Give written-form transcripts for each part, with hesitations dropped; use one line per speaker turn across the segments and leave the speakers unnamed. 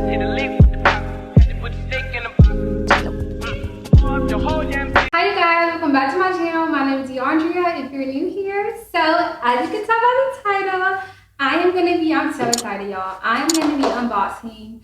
Hi you guys, welcome back to my channel. My name is DeUndrea if you're new here. So as you can tell by the title, I'm so excited y'all. I'm gonna be unboxing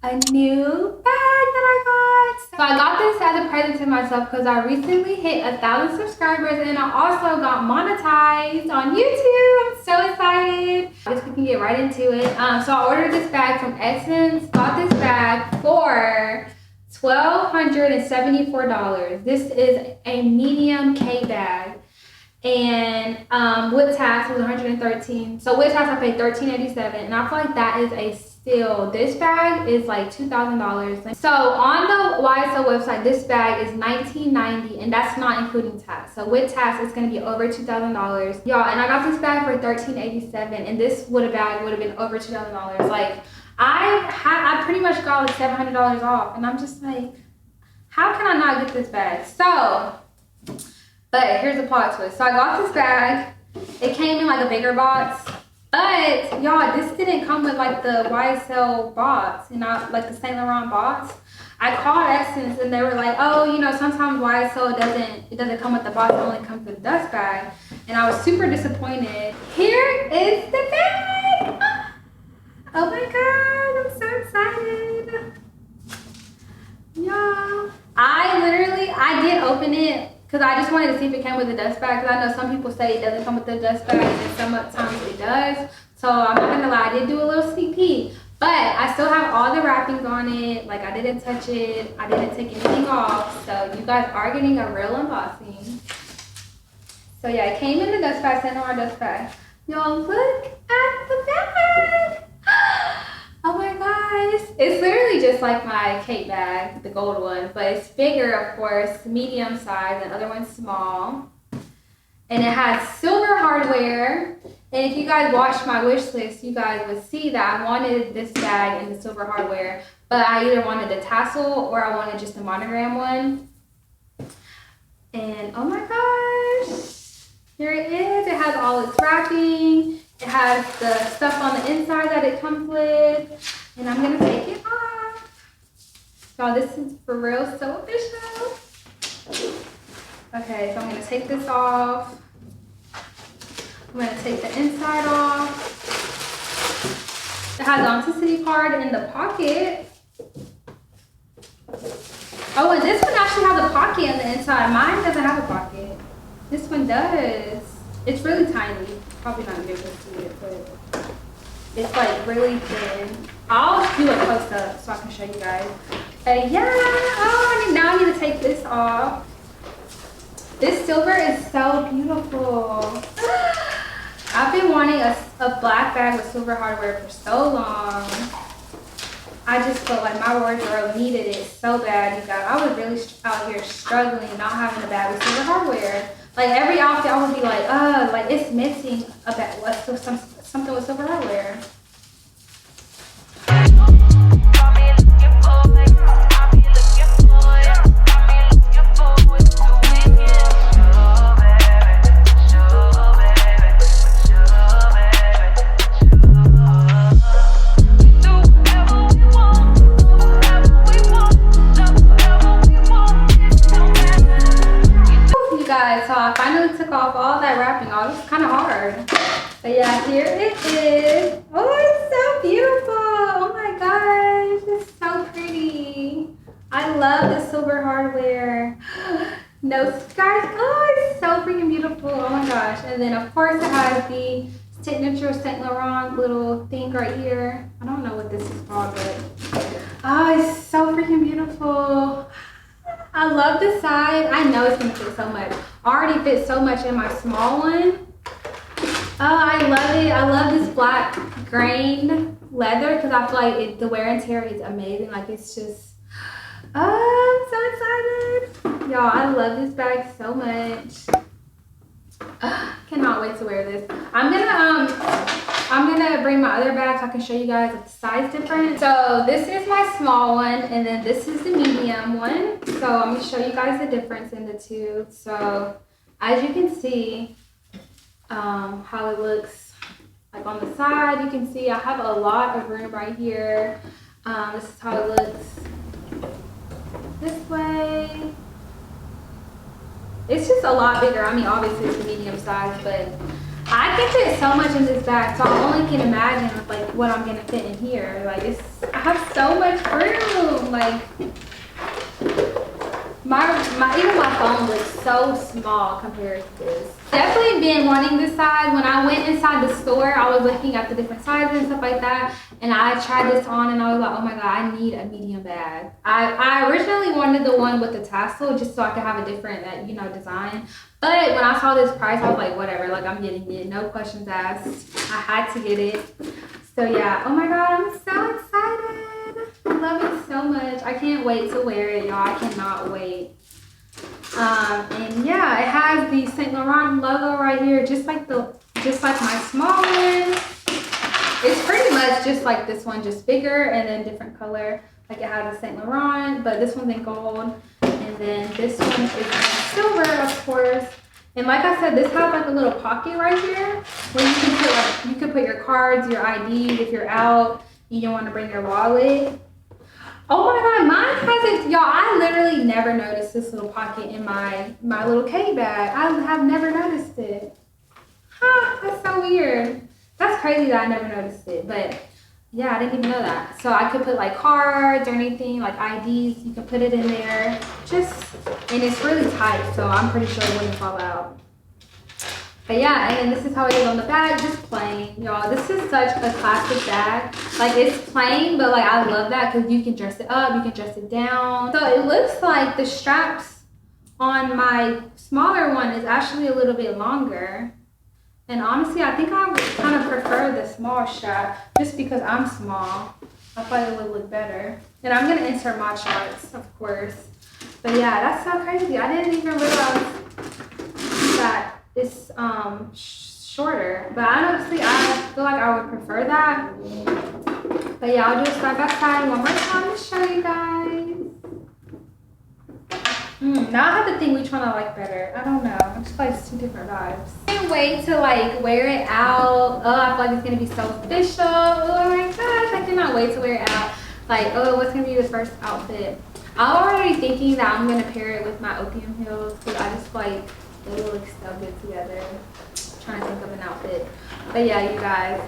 a new bag that I got. So I got this as a present to myself because I recently hit 1,000 subscribers and I also got monetized on YouTube. I'm so excited. I guess we can get right into it. So I ordered this bag from Essence. Got this bag for $1,274. This is a medium K bag. And with tax was $113. So with tax I paid $13.87, and I feel like that is a steal. This bag is like $2,000. So on the YSL website, this bag is $19.90, and that's not including tax. So with tax, it's gonna be over $2,000, y'all. And I got this bag for $13.87, and this bag would have been over $2,000. Like I pretty much got like $700 off, and I'm just like, how can I not get this bag? So. But here's the plot twist. So I got this bag. It came in like a bigger box. But y'all, this didn't come with like the YSL box, you know, like the Saint Laurent box. I called Essence and they were like, oh, you know, sometimes YSL doesn't come with the box, it only comes with a dust bag. And I was super disappointed. Here is the bag. Oh my god, I'm so excited. Y'all, I did open it because I just wanted to see if it came with a dust bag, because I know some people say it doesn't come with the dust bag and sometimes it does. So I'm not gonna lie, I did do a little sneak peek, but I still have all the wrappings on it. Like I didn't touch it, I didn't take anything off. So you guys are getting a real unboxing. So yeah, it came in the dust bag, sent on our dust bag. Y'all look at the bag. Oh my gosh, it's literally just like my Kate bag, the gold one, but it's bigger, of course, medium size, and the other one's small. And it has silver hardware. And if you guys watched my wish list, you guys would see that I wanted this bag in the silver hardware, but I either wanted the tassel or I wanted just the monogram one. And oh my gosh, here it is. It has all its wrapping. It has the stuff on the inside that it comes with, and I'm gonna take it off. Y'all, this is for real, so official. Okay, so I'm gonna take this off. I'm gonna take the inside off. It has the authenticity card in the pocket. Oh, and this one actually has a pocket on the inside. Mine doesn't have a pocket. This one does. It's really tiny. Probably not good to see it, but it's like really thin. I'll do a close up so I can show you guys. But yeah, oh, now I need to take this off. This silver is so beautiful. I've been wanting a black bag with silver hardware for so long. I just felt like my wardrobe needed it so bad, you guys. I was really out here struggling not having a bag with silver hardware. Like every outfit, I would be like, like it's missing a bag, something with silver hardware. So I finally took off all that wrapping off. It's kind of hard. But yeah, here it is. Oh, it's so beautiful. Oh my gosh, it's so pretty. I love the silver hardware. No scars. Oh, it's so freaking beautiful. Oh my gosh. And then of course it has the signature Saint Laurent little thing right here. I don't know what this is called, but oh, it's so freaking beautiful. I love the side. I know it's gonna fit so much. I already fit so much in my small one. Oh, I love it. I love this black grain leather because I feel like the wear and tear is amazing. Like it's just, oh, I'm so excited. Y'all, I love this bag so much. Cannot wait to wear this. I'm gonna bring my other bag so I can show you guys the size difference. So this is my small one, and then this is the medium one. So I'm gonna show you guys the difference in the two. So as you can see, how it looks like on the side, you can see I have a lot of room right here. This is how it looks this way. It's just a lot bigger. I mean, obviously it's a medium size, but I can fit so much in this bag, so I only can imagine like what I'm gonna fit in here. Like I have so much room. Like even my phone looks so small compared to this. Definitely been wanting this size. When I went inside the store, I was looking at the different sizes and stuff like that, and I tried this on and I was like, oh my god, I need a medium bag. I originally wanted the one with the tassel just so I could have a different you know, design, but when I saw this price, I was like, whatever, like I'm getting it, no questions asked. I had to get it. So yeah, oh my god, I'm so excited. I love it so much. I can't wait to wear it, y'all. I cannot wait. And yeah, it has the Saint Laurent logo right here, just like my small one. It's pretty much just like this one, just bigger and then different color. Like it has a Saint Laurent, but this one's in gold, and then this one is in silver, of course. And like I said, this has like a little pocket right here where you can put your cards, your ID if you're out, you don't want to bring your wallet. Oh my god, mine has it, y'all. I literally never noticed this little pocket in my little K bag. I have never noticed it. Huh, that's so weird. That's crazy that I never noticed it, but yeah, I didn't even know that. So I could put like cards or anything, like IDs, you can put it in there. And it's really tight, so I'm pretty sure it wouldn't fall out. But yeah, and then this is how it is on the bag, just plain, y'all. This is such a classic bag. Like, it's plain, but like I love that because you can dress it up, you can dress it down. So it looks like the straps on my smaller one is actually a little bit longer. And honestly, I think I would kind of prefer the small strap just because I'm small. I thought it would look better. And I'm gonna insert my charts, of course. But yeah, that's so crazy. I didn't even realize that it's shorter, but honestly I feel like I would prefer that. But yeah, I'll do it side by side one more time to show you guys. Now I have to think which one I like better. I don't know, I just like two different vibes. I can't wait to like wear it out. Oh, I feel like it's gonna be so official. Oh my gosh, I cannot wait to wear it out. Like, oh, what's gonna be the first outfit? I'm already thinking that I'm gonna pair it with my opium heels because I just like they look so good together. I'm trying to think of an outfit. But yeah, you guys,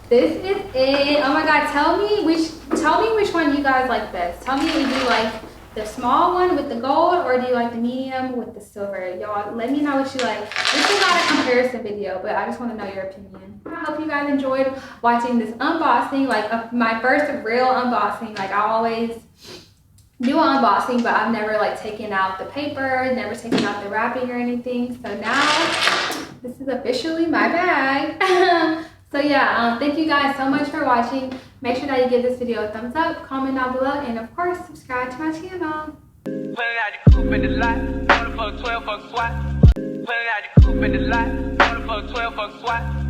this is it. Oh my god, tell me which one you guys like best. Tell me if you like the small one with the gold or do you like the medium with the silver. Y'all, let me know what you like. This is not a comparison video, but I just want to know your opinion. I hope you guys enjoyed watching this unboxing, like my first real unboxing. Like I always do an unboxing, but I've never like taken out the paper, never taken out the wrapping or anything. So now this is officially my bag. So yeah, thank you guys so much for watching. Make sure that you give this video a thumbs up, comment down below, and of course subscribe to my channel. Pulling out the coupe in the lot, going for a 12 fuck swat. Pulling out the coupe in the lot, going for a 12 fuck swat.